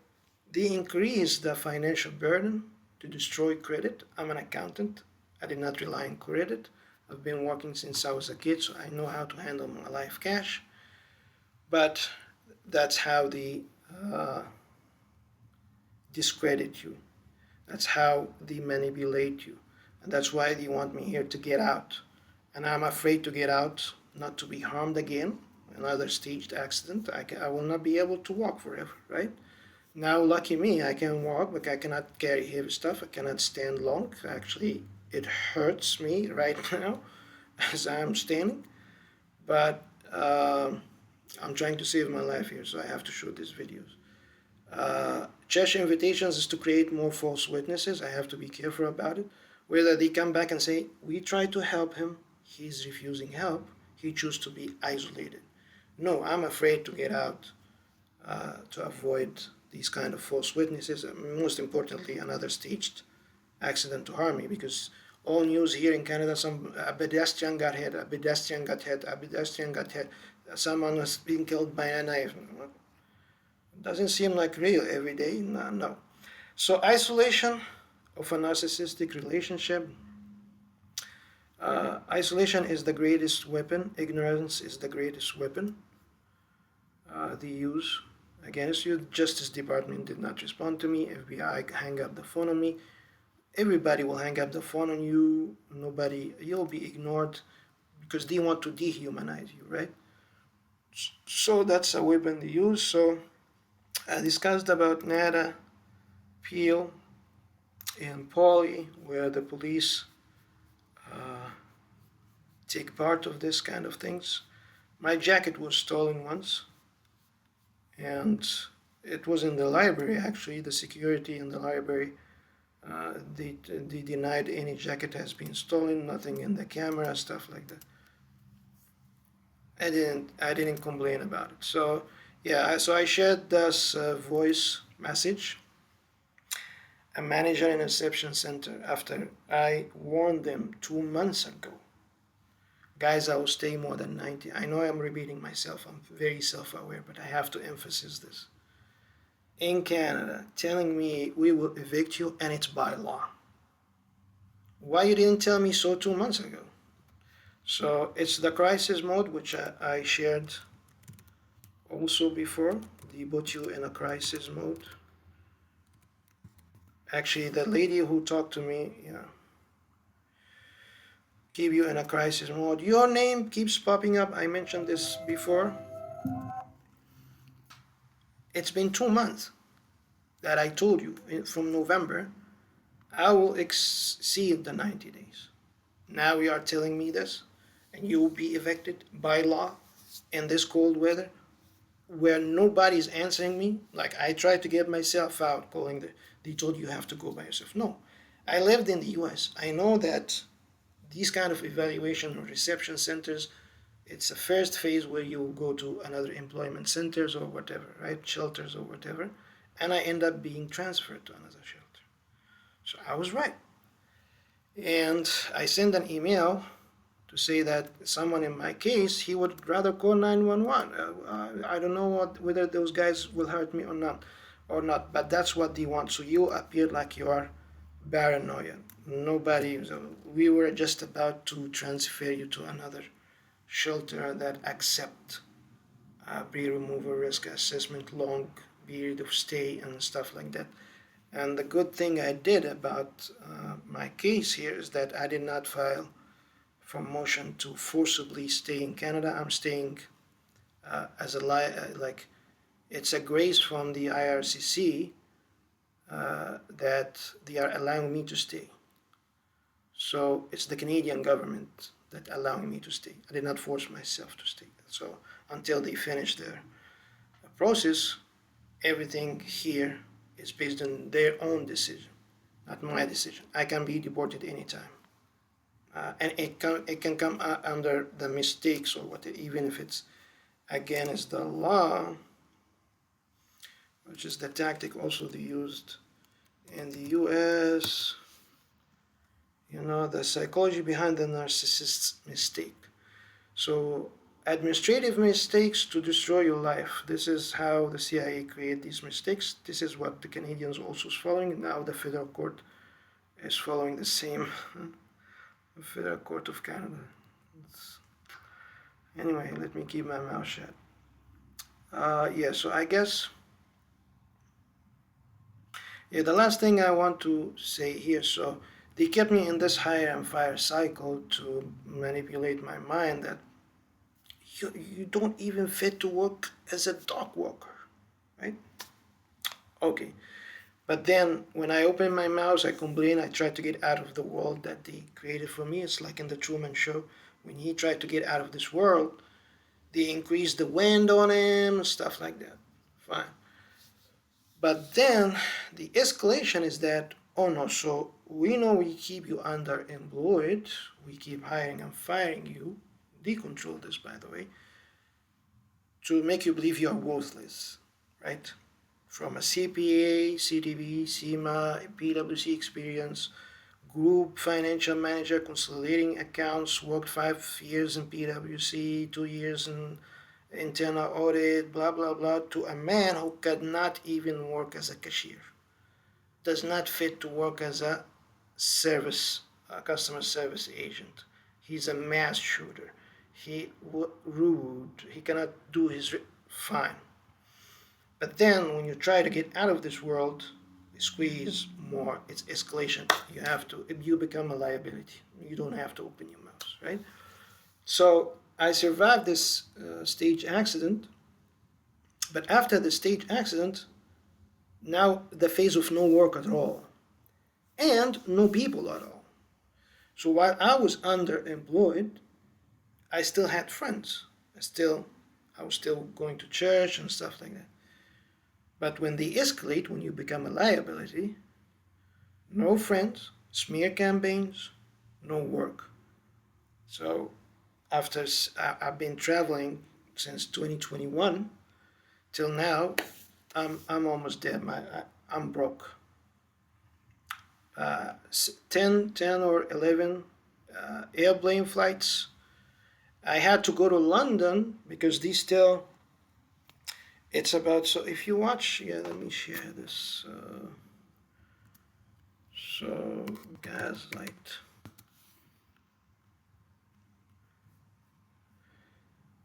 they increase the financial burden to destroy credit. I'm an accountant. I did not rely on credit. I've been working since I was a kid, so I know how to handle my life cash. But that's how they discredit you. That's how they manipulate you. And that's why they want me here to get out. And I'm afraid to get out, not to be harmed again. Another staged accident. I will not be able to walk forever, right? Now, lucky me, I can walk, but I cannot carry heavy stuff. I cannot stand long. Actually, it hurts me right now as I'm standing. But I'm trying to save my life here, so I have to shoot these videos. Church invitations is to create more false witnesses. I have to be careful about it. Whether they come back and say, we tried to help him, he's refusing help, he chooses to be isolated. No, I'm afraid to get out to avoid these kind of false witnesses. Most importantly, another staged accident to harm me, because all news here in Canada, a pedestrian got hit, a pedestrian got hit, a pedestrian got hit, someone was being killed by a knife. It doesn't seem like real every day. No. So isolation of a narcissistic relationship. Isolation is the greatest weapon. Ignorance is the greatest weapon they use against you. Justice Department did not respond to me. FBI hang up the phone on me. Everybody will hang up the phone on you. Nobody, you'll be ignored because they want to dehumanize you, right? So that's a weapon they use. So I discussed about NADA, Peel, and Poly, where the police uh, take part of this kind of things. My jacket was stolen once, and it was in the library actually. The security in the library, they denied any jacket has been stolen, nothing in the camera, stuff like that. I didn't complain about it. So yeah, so I shared this voice message. A manager in a reception center, after I warned them 2 months ago, guys, I will stay more than 90. I know I'm repeating myself. I'm very self-aware, but I have to emphasize this. In Canada, telling me we will evict you and it's by law. Why you didn't tell me so 2 months ago? So it's the crisis mode, which I shared also before. They put you in a crisis mode. Actually, the lady who talked to me, keep you in a crisis mode. Your name keeps popping up. I mentioned this before. It's been 2 months that I told you from November I will exceed the 90 days. Now you are telling me this, and you will be evicted by law in this cold weather where nobody's answering me. Like I tried to get myself out, they told you have to go by yourself. No, I lived in the US. I know that these kind of evaluation or reception centers, it's a first phase where you will go to another employment centers or whatever, right? Shelters or whatever. And I end up being transferred to another shelter. So I was right. And I sent an email to say that someone in my case, he would rather call 911. I don't know whether those guys will hurt me or not, but that's what they want. So you appear like you are paranoid. We were just about to transfer you to another shelter that accept pre-removal risk assessment, long period of stay and stuff like that. And the good thing I did about my case here is that I did not file for motion to forcibly stay in Canada. I'm staying as a like it's a grace from the IRCC that they are allowing me to stay. So it's the Canadian government that allowing me to stay. I did not force myself to stay. So until they finish their process, everything here is based on their own decision, not my decision. I can be deported anytime. And it can come under the mistakes or whatever, even if it's against the law, which is the tactic also they used in the US. The psychology behind the narcissist's mistake. So administrative mistakes to destroy your life. This is how the CIA create these mistakes. This is what the Canadians also is following. Now the federal court is following the same. The Federal Court of Canada. Anyway, let me keep my mouth shut. So I guess, the last thing I want to say here, so they kept me in this hire and fire cycle to manipulate my mind that you don't even fit to work as a dog walker, right? Okay. But then when I open my mouth, I complain, I try to get out of the world that they created for me. It's like in the Truman Show. When he tried to get out of this world, they increased the wind on him, stuff like that. Fine. But then the escalation is that, oh no, so we know we keep you underemployed, we keep hiring and firing you, they control this by the way, to make you believe you are worthless, right? From a CPA, CDB, CIMA, PwC experience, group financial manager, consolidating accounts, worked 5 years in PwC, 2 years in internal audit, blah, blah, blah, to a man who could not even work as a cashier. does not fit to work as a customer service agent. He's a mass shooter. He rude. He cannot do his fine. But then when you try to get out of this world, you squeeze more. It's escalation. You become a liability. You don't have to open your mouth, right? So I survived this stage accident. But after the stage accident, now the phase of no work at all and no people at all. So while I was underemployed, I still had friends. I was still going to church and stuff like that. But when they escalate, when you become a liability, no friends, smear campaigns, no work. So after I've been traveling since 2021 till now, I'm almost dead. I'm broke. 10 or 11 airplane flights. I had to go to London because these still, it's about, so if you watch, let me share this. So Gaslight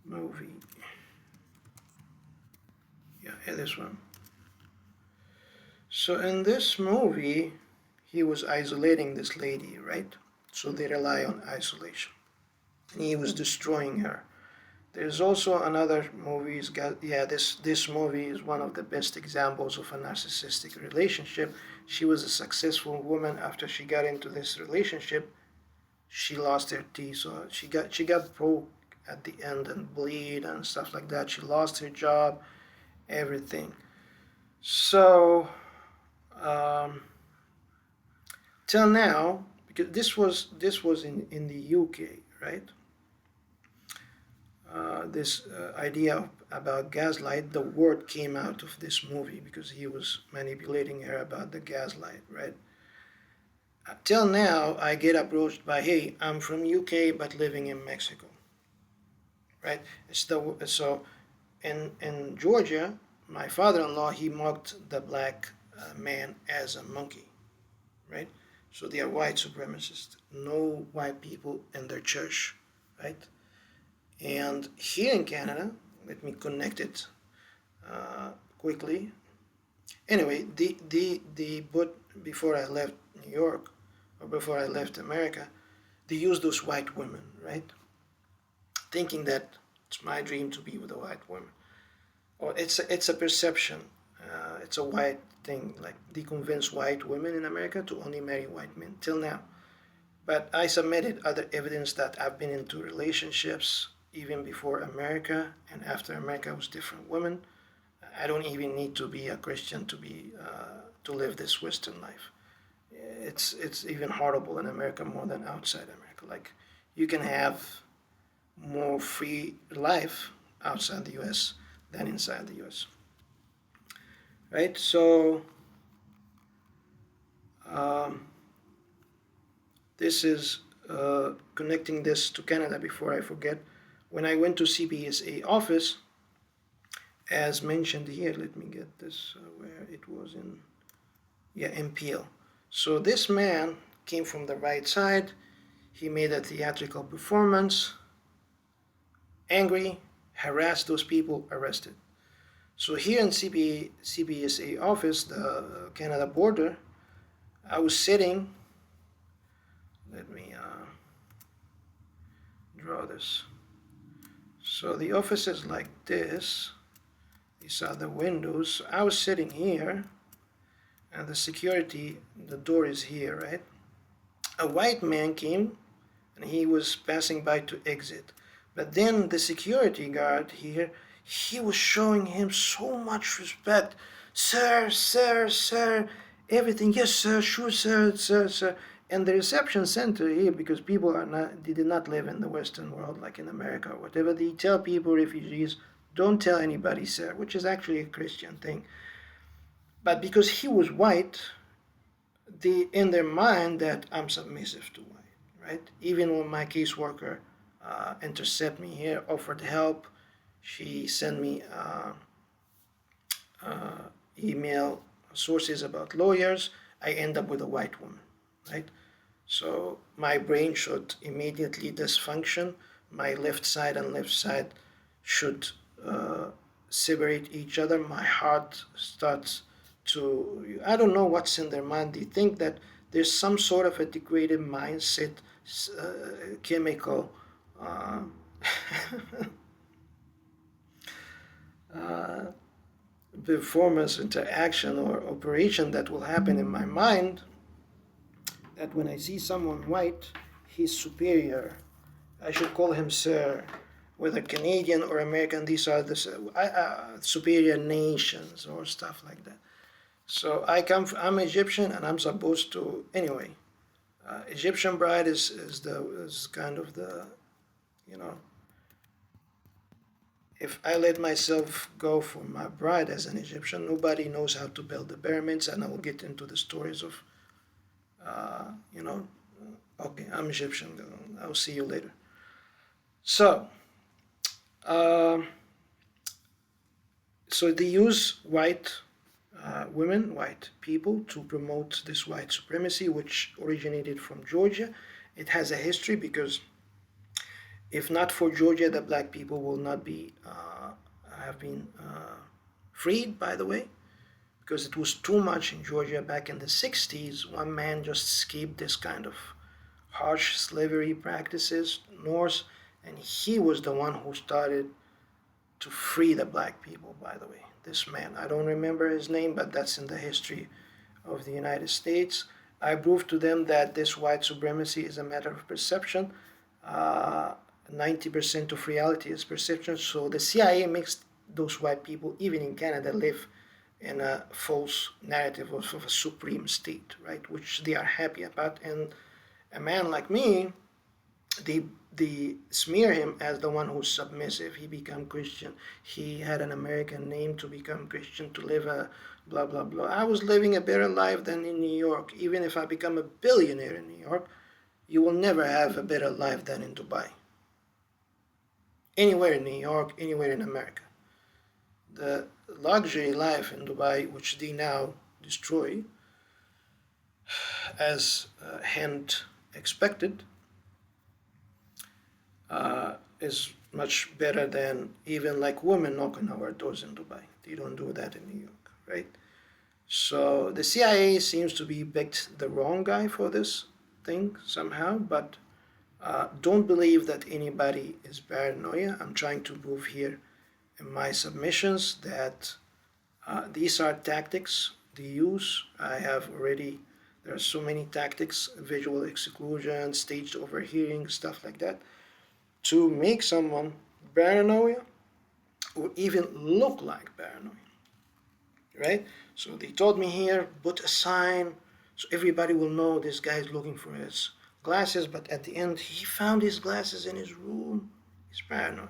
movie. Yeah, this one. So in this movie, he was isolating this lady, right? So they rely on isolation. And he was destroying her. There's also another movie. This movie is one of the best examples of a narcissistic relationship. She was a successful woman. After she got into this relationship, she lost her teeth. So she got broke at the end and bleed and stuff like that. She lost her job, everything. So till now, because this was in the UK, right? This idea about gaslight, the word came out of this movie because he was manipulating her about the gaslight, right? Till now, I get approached by, hey, I'm from UK but living in Mexico, right? So in Georgia, my father-in-law, he mocked the black man as a monkey, right? So they are white supremacists. No white people in their church, right? And here in Canada, let me connect it quickly. Anyway, but before I left New York, or before I left America, they used those white women, right? Thinking that it's my dream to be with a white woman. Or it's a perception. It's a white thing. Like they convince white women in America to only marry white men till now. But I submitted other evidence that I've been into relationships even before America, and after America was different women. I don't even need to be a Christian to live this Western life. It's even horrible in America more than outside America. Like you can have more free life outside the U.S. than inside the U.S. Right? So this is connecting this to Canada before I forget. When I went to CBSA office, as mentioned here, let me get this where it was in Peel. So this man came from the right side. He made a theatrical performance, angry, harassed those people, arrested. So here in CBSA office, the Canada border, I was sitting, let me draw this. So the office is like this. These are the windows. So I was sitting here, and the security, the door is here, right? A white man came, and he was passing by to exit. But then the security guard here, he was showing him so much respect. Sir, sir, sir, everything. Yes, sir, sure, sir, sir, sir. And the reception center here, because people they did not live in the Western world like in America or whatever, they tell people, refugees, don't tell anybody, sir, which is actually a Christian thing. But because he was white, in their mind that I'm submissive to white, right? Even when my caseworker intercept me here, offered help, she sent me email sources about lawyers. I end up with a white woman, right? So my brain should immediately dysfunction. My left side and left side should separate each other. My heart starts to, I don't know what's in their mind. They think that there's some sort of a degraded mindset, chemical uh, uh, performance, interaction, or operation that will happen in my mind, that when I see someone white, he's superior. I should call him sir. Whether Canadian or American, these are the superior nations or stuff like that. So I'm Egyptian, and I'm supposed to, anyway. Egyptian bride is kind of the, you know, if I let myself go for my bride as an Egyptian, nobody knows how to build the pyramids, and I will get into the stories of, you know, okay, I'm Egyptian. I'll see you later. So, uh, so they use white women, white people, to promote this white supremacy, which originated from Georgia. It has a history because if not for Georgia, the black people will not be have been freed. By the way, because it was too much in Georgia back in the 60s. One man just escaped this kind of harsh slavery practices north, and he was the one who started to free the black people, by the way. This man, I don't remember his name, but that's in the history of the United States. I proved to them that this white supremacy is a matter of perception. 90% of reality is perception. So the CIA makes those white people, even in Canada, live in a false narrative of a supreme state, right? Which they are happy about. And a man like me, they smear him as the one who's submissive. He become Christian. He had an American name to become Christian, to live a blah, blah, blah. I was living a better life than in New York. Even if I become a billionaire in New York, you will never have a better life than in Dubai. Anywhere in New York, anywhere in America. The luxury life in Dubai, which they now destroy, as hand expected, is much better than even like women knocking our doors in Dubai. They don't do that in New York, right? So the CIA seems to be picked the wrong guy for this thing somehow, but don't believe that anybody is paranoia. I'm trying to prove here in my submissions that these are tactics they use. I have already, there are so many tactics, visual exclusion, staged overhearing, stuff like that, to make someone paranoia or even look like paranoia, right? So they told me here, put a sign so everybody will know this guy is looking for his glasses, but at the end he found his glasses in his room. He's paranoid.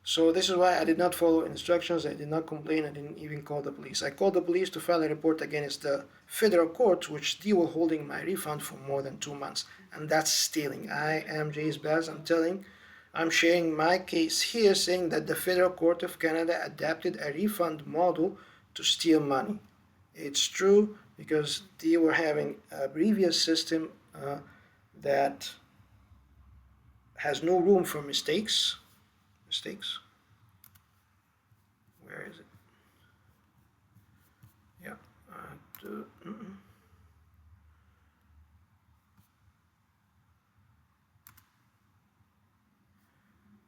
So this is why I did not follow instructions. I did not complain. I didn't even call the police. I called the police to file a report against the federal courts, which they were holding my refund for more than 2 months. And that's stealing. I am Jace Baz. I'm sharing my case here, saying that the Federal Court of Canada adapted a refund model to steal money. It's true because they were having a previous system that has no room for mistakes. Where is it? Yeah.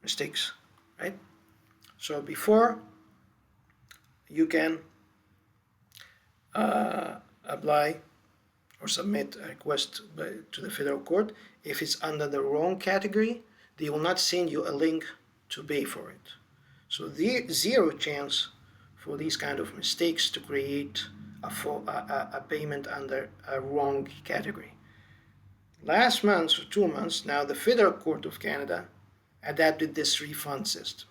Mistakes, right? So before you can apply or submit a request to the federal court, if it's under the wrong category, they will not send you a link to pay for it. So there's zero chance for these kind of mistakes to create a payment under a wrong category. Last month or 2 months now, the Federal Court of Canada adapted this refund system.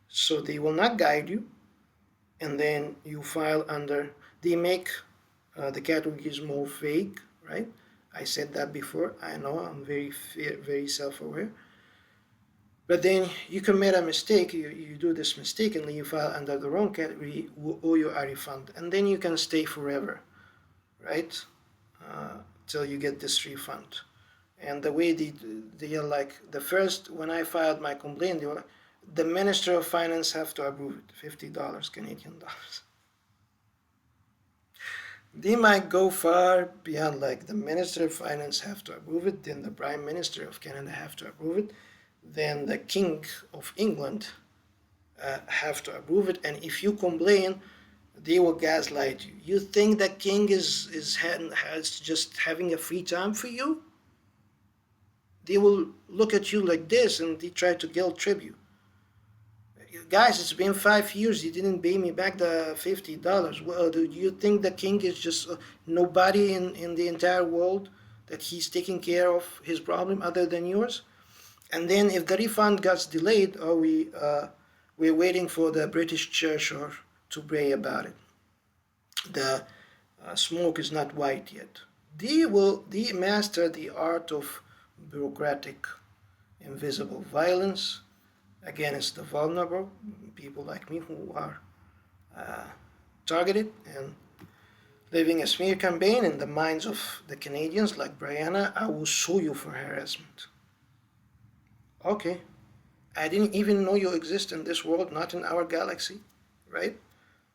So they will not guide you, and then you file under, they make the categories more vague, right? I said that before. I know I'm very self-aware. But then you commit a mistake, you do this mistakenly, you file under the wrong category, will owe you a refund, and then you can stay forever, right? Till you get this refund. And the way they are like, the first, when I filed my complaint, they were like, the Minister of Finance have to approve it, $50 Canadian dollars. They might go far beyond, like the Minister of Finance have to approve it, then the Prime Minister of Canada have to approve it, then the King of England have to approve it, and if you complain, they will gaslight you. You think the king has just having a free time for you? They will look at you like this and they try to guilt trip you. Guys, it's been 5 years. You didn't pay me back the $50. Well, do you think the king is just nobody in the entire world that he's taking care of his problem other than yours? And then if the refund gets delayed, or we're waiting for the British church or to pray about it. The smoke is not white yet. They master the art of bureaucratic, invisible violence against the vulnerable, people like me who are targeted, and living a smear campaign in the minds of the Canadians like Brianna. I will sue you for harassment. Okay, I didn't even know you exist in this world, not in our galaxy, right?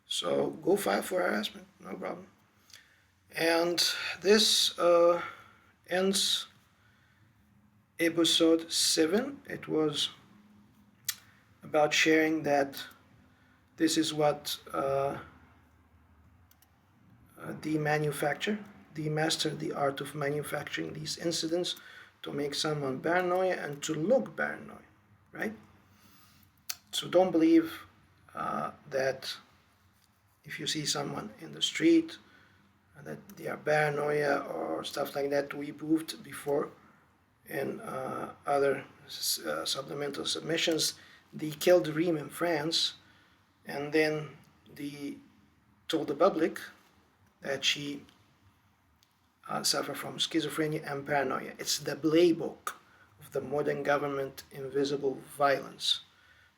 So go file for harassment, no problem. And this ends episode 7. It was about sharing that this is what they master the art of manufacturing these incidents to make someone paranoid and to look paranoid, right? So don't believe that if you see someone in the street that they are paranoia or stuff like that. We proved before in other supplemental submissions. They killed Reem in France, and then they told the public that she suffered from schizophrenia and paranoia. It's the playbook of the modern government invisible violence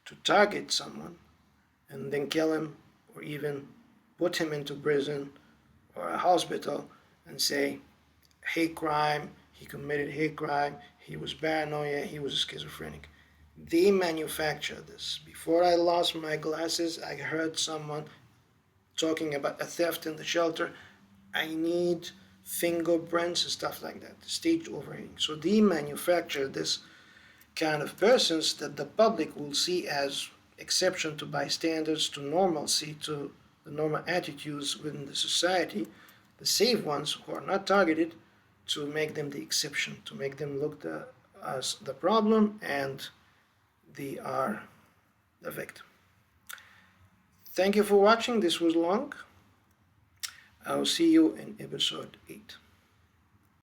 to target someone and then kill him, or even put him into prison or a hospital and say hate crime, he committed hate crime, he was paranoia, he was schizophrenic. They manufacture this. Before I lost my glasses, I heard someone talking about a theft in the shelter. I need fingerprints and stuff like that, staged overhearing. So they manufacture this kind of persons that the public will see as exception to bystanders, to normalcy, to the normal attitudes within the society, the safe ones who are not targeted, to make them the exception, to make them look as the problem, and they are the victim. Thank you for watching. This was long. I'll see you in episode 8.